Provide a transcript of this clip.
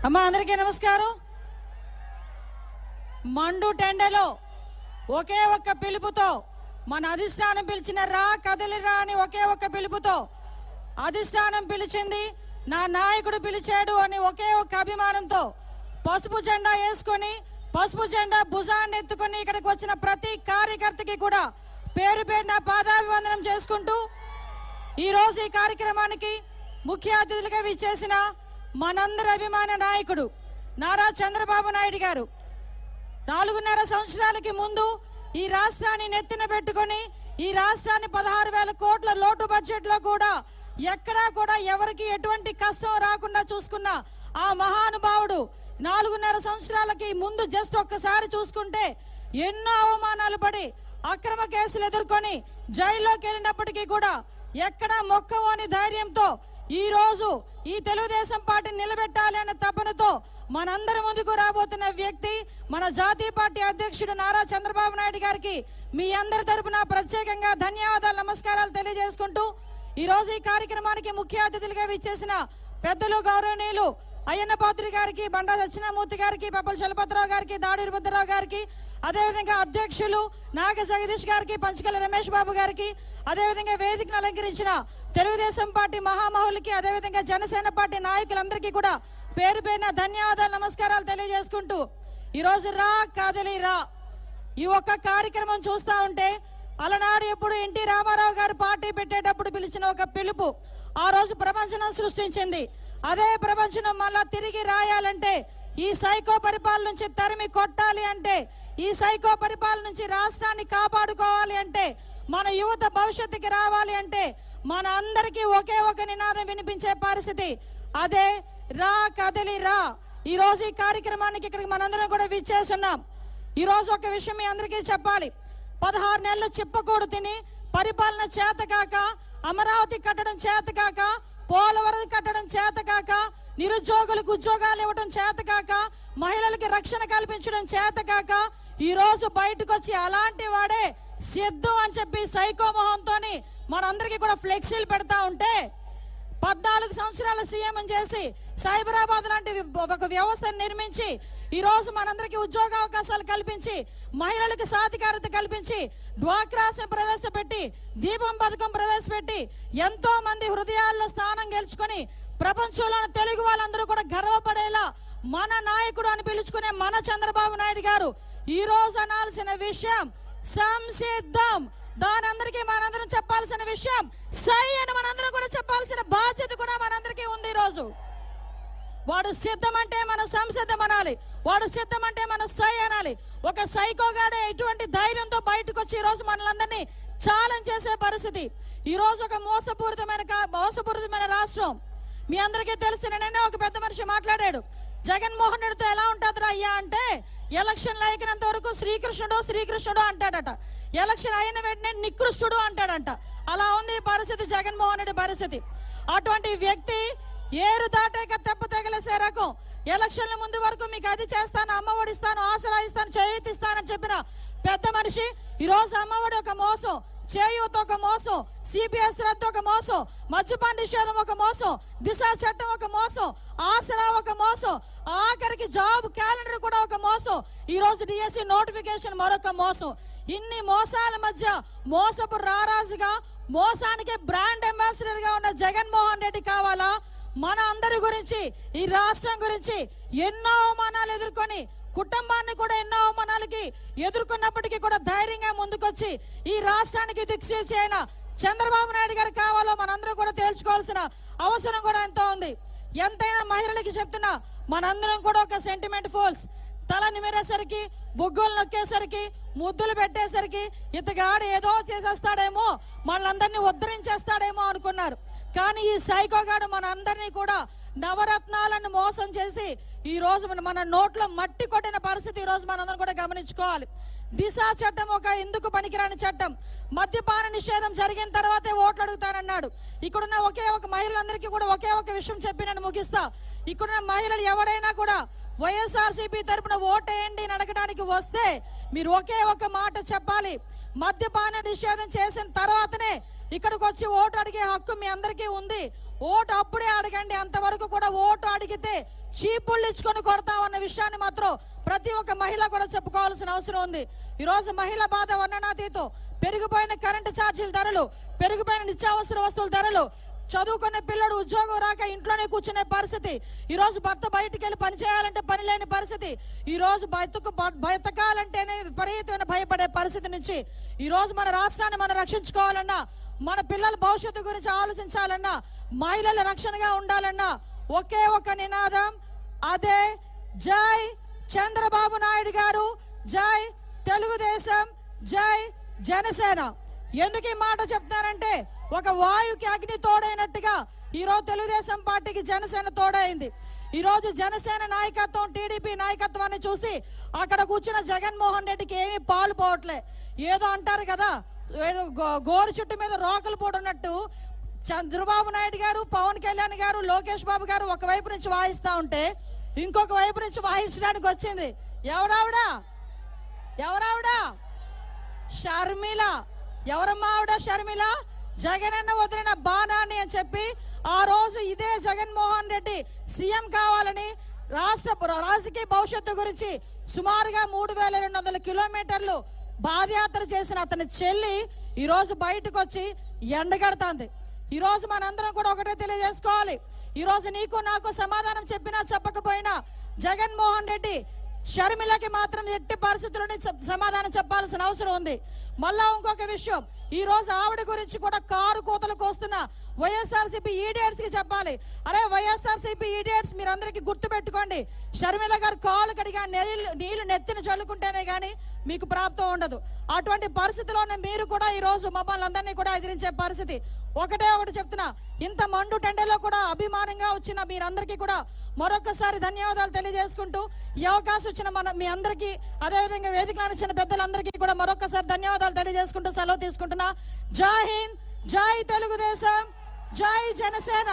అమ్మా అందరికీ నమస్కారం. మండు టెండలో ఒకే ఒక్క పిలుపుతో మన అధిష్టానం పిలిచిన రా కదలిరా అని ఒకే ఒక్క పిలుపుతో అధిష్టానం పిలిచింది, నా నాయకుడు పిలిచాడు అని ఒకే ఒక్క అభిమానంతో పసుపు జెండా వేసుకొని పసుపు జెండా భుజాన్ని ఎత్తుకొని ఇక్కడికి వచ్చిన ప్రతి కార్యకర్తకి కూడా పేరు పేరున పాదాభివందనం చేసుకుంటూ ఈరోజు ఈ కార్యక్రమానికి ముఖ్య అతిథులుగా విచ్చేసిన మనందరి అభిమాన నాయకుడు నారా చంద్రబాబు నాయుడు గారు 4.5 సంవత్సరాలకి ముందు ఈ రాష్ట్రాన్ని నెత్తిన పెట్టుకొని ఈ రాష్ట్రాన్ని 16,000 కోట్ల లోటు బడ్జెట్ లో కూడా ఎక్కడా కూడా ఎవరికి ఎటువంటి కష్టం రాకుండా చూసుకున్న ఆ మహానుభావుడు 4.5 సంవత్సరాలకి ముందు జస్ట్ ఒక్కసారి చూసుకుంటే ఎన్నో అవమానాలు పడి అక్రమ కేసులు ఎదుర్కొని జైల్లోకి వెళ్ళినప్పటికీ కూడా ఎక్కడా మొక్కవోని ధైర్యంతో ఈ రోజు ఈ తెలుగుదేశం పార్టీని నిలబెట్టాలి అనే తపనతో మనందరి ముందుకు రాబోతున్న వ్యక్తి మన జాతీయ పార్టీ అధ్యక్షుడు నారా చంద్రబాబు నాయుడు గారికి మీ అందరి తరపున ప్రత్యేకంగా ధన్యవాదాలు నమస్కారాలు తెలియజేసుకుంటూ ఈ రోజు ఈ కార్యక్రమానికి ముఖ్య అతిథులుగా విచ్చేసిన పెద్దలు గౌరవనీయులు అయ్యన్న పాత్రి గారికి, బండా దక్షిణామూర్తి గారికి, పప్పల చలపతిరావు గారికి, దాడూరి బుద్ధరావు గారికి, అదేవిధంగా అధ్యక్షులు నాగ జగదీష్ గారికి, పంచకల రమేష్ బాబు గారికి, అదేవిధంగా వేదికను అలంకరించిన తెలుగుదేశం పార్టీ మహామహులకి, అదేవిధంగా జనసేన పార్టీ నాయకులందరికీ కూడా పేరు పేరున ధన్యవాదాలు నమస్కారాలు తెలియజేసుకుంటూ ఈరోజు రా కదలి రా ఈ ఒక్క కార్యక్రమం చూస్తా ఉంటే అలనాడు ఎప్పుడు ఎన్టీ రామారావు గారు పార్టీ పెట్టేటప్పుడు పిలిచిన ఒక పిలుపు ఆ రోజు ప్రపంచం సృష్టించింది. అదే ప్రపంచం మళ్ళా తిరిగి రాయాలంటే ఈ సైకో పరిపాలన నుంచి తరిమి కొట్టాలి అంటే, ఈ సైకో పరిపాలన నుంచి రాష్ట్రాన్ని కాపాడుకోవాలి అంటే, మన యువత భవిష్యత్తుకి రావాలి అంటే మన అందరికీ ఒకే ఒక నినాదం వినిపించే పరిస్థితి అదే రా కదలి రా. ఈ రోజు ఈ కార్యక్రమానికి ఇక్కడికి మనందరం కూడా విచ్చేస్తున్నాం. ఈ రోజు ఒక విషయం మీ అందరికీ చెప్పాలి. 16 నెలలు చిప్పకూడు తిని పరిపాలన చేతకాక, అమరావతి కట్టడం చేతకాక, పోలవరం కట్టడం చేతకాక, నిరుద్యోగులకు ఉద్యోగాలు ఇవ్వడం చేతకాక, మహిళలకి రక్షణ కల్పించడం చేతకాక ఈ రోజు బయటకు వచ్చి అలాంటి వాడే సిద్ధు అని చెప్పి సైకో మొహంతోని మనందరికీ కూడా ఫ్లెక్సీలు పెడతా ఉంటే 14 సంవత్సరాల సీఎం చేసి సైబరాబాద్ లాంటి ఒక వ్యవస్థను నిర్మించి ఈ రోజు మనందరికీ ఉద్యోగ అవకాశాలు కల్పించి, మహిళలకు సాధికారత కల్పించి, డ్వాక్రాస్ని ప్రవేశపెట్టి, దీపం పథకం ప్రవేశపెట్టి ఎంతో మంది హృదయాల్లో స్థానం గెలుచుకొని ప్రపంచంలోని తెలుగు వాళ్ళందరూ కూడా గర్వపడేలా మన నాయకుడు అని పిలుచుకునే మన చంద్రబాబు నాయుడు గారు ఈ రోజు అనాల్సిన విషయం సంసిద్ధం. దాని అందరికీ మనందరం చెప్పాల్సిన విషయం సై అని మనందరం కూడా చెప్పాల్సిన బాధ్యత కూడా మనందరికీ ఉంది. ఈ రోజు వాడు సిద్ధం అంటే మన సంసిద్ధం అనాలి, వాడు సిద్ధం అంటే మన సై అనాలి. ఒక సైకోగాడే ఎటువంటి ధైర్యంతో బయటకు వచ్చి ఈ రోజు మనలందరినీ ఛాలెంజ్ చేసే పరిస్థితి. ఈ రోజు ఒక మోసపూరితమైన రాష్ట్రం. మీ అందరికీ తెలిసిన నిన్న ఒక పెద్ద మనిషి మాట్లాడాడు. జగన్మోహన్ రెడ్డితో ఎలా ఉంటుందిరా అయ్యా అంటే ఎలక్షన్లు అయినంత వరకు శ్రీకృష్ణుడు శ్రీకృష్ణుడు అంటాడట, ఎలక్షన్ అయిన వెంటనే నికృష్టుడు అంటాడంట. అలా ఉంది పరిస్థితి, జగన్మోహన్ రెడ్డి పరిస్థితి. అటువంటి వ్యక్తి ఏరు దాటాక తెప్ప తగిలేసే రకం. ఎలక్షన్ల ముందు వరకు మీకు అది చేస్తాను, అమ్మఒడి ఇస్తాను, ఆసరా ఇస్తాను, చేయూతిస్తానని చెప్పిన పెద్ద మనిషి ఈ రోజు అమ్మఒడి ఒక మోసం, చేయూత ఒక మోసం, సిపిఎస్ రద్దు ఒక మోసం, మద్యపాన నిషేధం ఒక మోసం, దిశ చట్టం ఒక మోసం, ఆసరా ఒక మోసం, ఆఖరికి జాబ్ క్యాలెండర్ కూడా ఒక మోసం, ఈ రోజు డిఎస్సి నోటిఫికేషన్ మరొక మోసం. ఇన్ని మోసాల మధ్య మోసపు రారాజుగా, మోసానికి బ్రాండ్ అంబాసిడర్ గా ఉన్న జగన్మోహన్ రెడ్డి కావాలా? మన అందరి గురించి, ఈ రాష్ట్రం గురించి ఎన్నో అవమానాలు ఎదుర్కొని, కుటుంబాన్ని కూడా ఎన్నో అవమానాలకి ఎదుర్కొన్నప్పటికీ కూడా ధైర్యంగా ముందుకొచ్చి ఈ రాష్ట్రానికి దిక్సూచి అయిన చంద్రబాబు నాయుడు గారు కావాలో మనందరం కూడా తేల్చుకోవాల్సిన అవసరం కూడా ఎంతో ఉంది. ఎంతైనా మహిళలకి చెప్తున్నా, మనందరం కూడా ఒక సెంటిమెంట్ ఫోల్స్. తల నిమిరేసరికి, బుగ్గులు నొక్కేసరికి, ముద్దులు పెట్టేసరికి ఇతగాడు ఏదో చేసేస్తాడేమో, మనలందరినీ ఉద్ధరించేస్తాడేమో అనుకున్నారు. కానీ ఈ సైకోగాడు మన అందరినీ కూడా నవరత్నాలను మోసం చేసి ఈ రోజు మన నోట్లో మట్టి కొట్టిన పరిస్థితి ఈ రోజు మనందరం కూడా గమనించుకోవాలి. దిశ చట్టం ఒక ఎందుకు పనికిరాని చట్టం. మద్యపాన నిషేధం జరిగిన తర్వాతే ఓట్లు అడుగుతానన్నాడు. ఇక్కడున్న ఒకే ఒక మహిళలందరికీ కూడా ఒకే ఒక విషయం చెప్పి నేను ముగిస్తా. ఇక్కడున్న మహిళలు ఎవరైనా కూడా వైఎస్ఆర్సీపీ తరపున ఓటేయండి అని అడగడానికి వస్తే మీరు ఒకే ఒక మాట చెప్పాలి. మద్యపాన నిషేధం చేసిన తర్వాతనే ఇక్కడికి వచ్చి ఓటు అడిగే హక్కు మీ అందరికీ ఉంది. ఓటు అప్పుడే అడగండి. అంతవరకు కూడా ఓటు అడిగితే చీపుళ్ళు ఇచ్చుకొని కొడతామన్న విషయాన్ని మాత్రం ప్రతి ఒక్క మహిళ కూడా చెప్పుకోవాల్సిన అవసరం ఉంది. ఈరోజు మహిళ బాధ వర్ణనాతీతం. పెరిగిపోయిన కరెంటు ఛార్జీల ధరలు, పెరిగిపోయిన నిత్యావసర వస్తువుల ధరలు, చదువుకునే పిల్లడు ఉద్యోగం రాక ఇంట్లోనే కూర్చునే పరిస్థితి, ఈరోజు భర్త బయటికి వెళ్ళి పని చేయాలంటే పని లేని పరిస్థితి, ఈరోజు బతకాలంటేనే విపరీతమైన భయపడే పరిస్థితి నుంచి ఈరోజు మన రాష్ట్రాన్ని మనం రక్షించుకోవాలన్నా, మన పిల్లల భవిష్యత్తు గురించి ఆలోచించాలన్నా, మహిళల రక్షణగా ఉండాలన్నా ఒకే ఒక నినాదం, అదే జై చంద్రబాబు నాయుడు గారు, జై తెలుగుదేశం, జై జనసేన. ఎందుకు ఈ మాట చెప్తారంటే ఒక వాయుకి అగ్ని తోడైనట్టుగా ఈరోజు తెలుగుదేశం పార్టీకి జనసేన తోడైంది. ఈరోజు జనసేన నాయకత్వం, టీడీపీ నాయకత్వాన్ని చూసి అక్కడ కూర్చున్న జగన్మోహన్ రెడ్డికి ఏమీ పాలు పోవట్లే. ఏదో అంటారు కదా, గోరు చుట్టు మీద రోకలు పోడున్నట్టు చంద్రబాబు నాయుడు గారు, పవన్ కళ్యాణ్ గారు, లోకేష్ బాబు గారు ఒకవైపు నుంచి వాయిస్తా ఉంటే ఇంకొక వైపు నుంచి వాయించడానికి వచ్చింది ఎవరావిడా? షర్మిల. ఎవరమ్మా ఆవిడ? షర్మిల. జగనన్న వదిలిన బాణాన్ని అని చెప్పి ఆ రోజు ఇదే జగన్మోహన్ రెడ్డి సీఎం కావాలని రాజకీయ భవిష్యత్తు గురించి సుమారుగా 3200 కిలోమీటర్లు పాదయాత్ర చేసిన అతని చెల్లి ఈరోజు బయటకు వచ్చి ఎండగడుతుంది. ఈరోజు మనందరం కూడా ఒకటే తెలియజేసుకోవాలి. ఈరోజు నీకు నాకు సమాధానం చెప్పినా చెప్పకపోయినా జగన్మోహన్ రెడ్డి షర్మిలకి మాత్రం ఎట్టి పరిస్థితుల్లోనే సమాధానం చెప్పాల్సిన అవసరం ఉంది. మళ్ళా ఇంకొక విషయం, ఈ రోజు ఆవిడ గురించి కూడా కారు కోతలకు వస్తున్న వైఎస్ఆర్సీపీ ఈడియట్స్ కి చెప్పాలి. అరే వైఎస్ఆర్సీపీ ఈడియట్స్, మీరందరికీ గుర్తు పెట్టుకోండి, షర్మిల గారు కాలు కడిగా నీళ్లు నెత్తిన చల్లుకుంటేనే గానీ మీకు ప్రాప్తం ఉండదు. అటువంటి పరిస్థితిలోనే మీరు కూడా ఈ రోజు మమ్మల్ని అందరినీ కూడా ఎదిరించే పరిస్థితి. ఒకటే ఒకటి చెప్తున్నా, ఇంత మండు టెండలో కూడా అభిమానంగా వచ్చిన మీరందరికీ కూడా మరొకసారి ధన్యవాదాలు తెలియజేసుకుంటూ, ఈ అవకాశం ఇచ్చిన మీ అందరికీ, అదేవిధంగా వేదికలను ఇచ్చిన పెద్దలందరికీ కూడా మరొకసారి ధన్యవాదాలు తెలియజేసుకుంటూ సెలవు తీసుకుంటున్నా. జై హింద్, జై తెలుగుదేశం, జై జనసేన.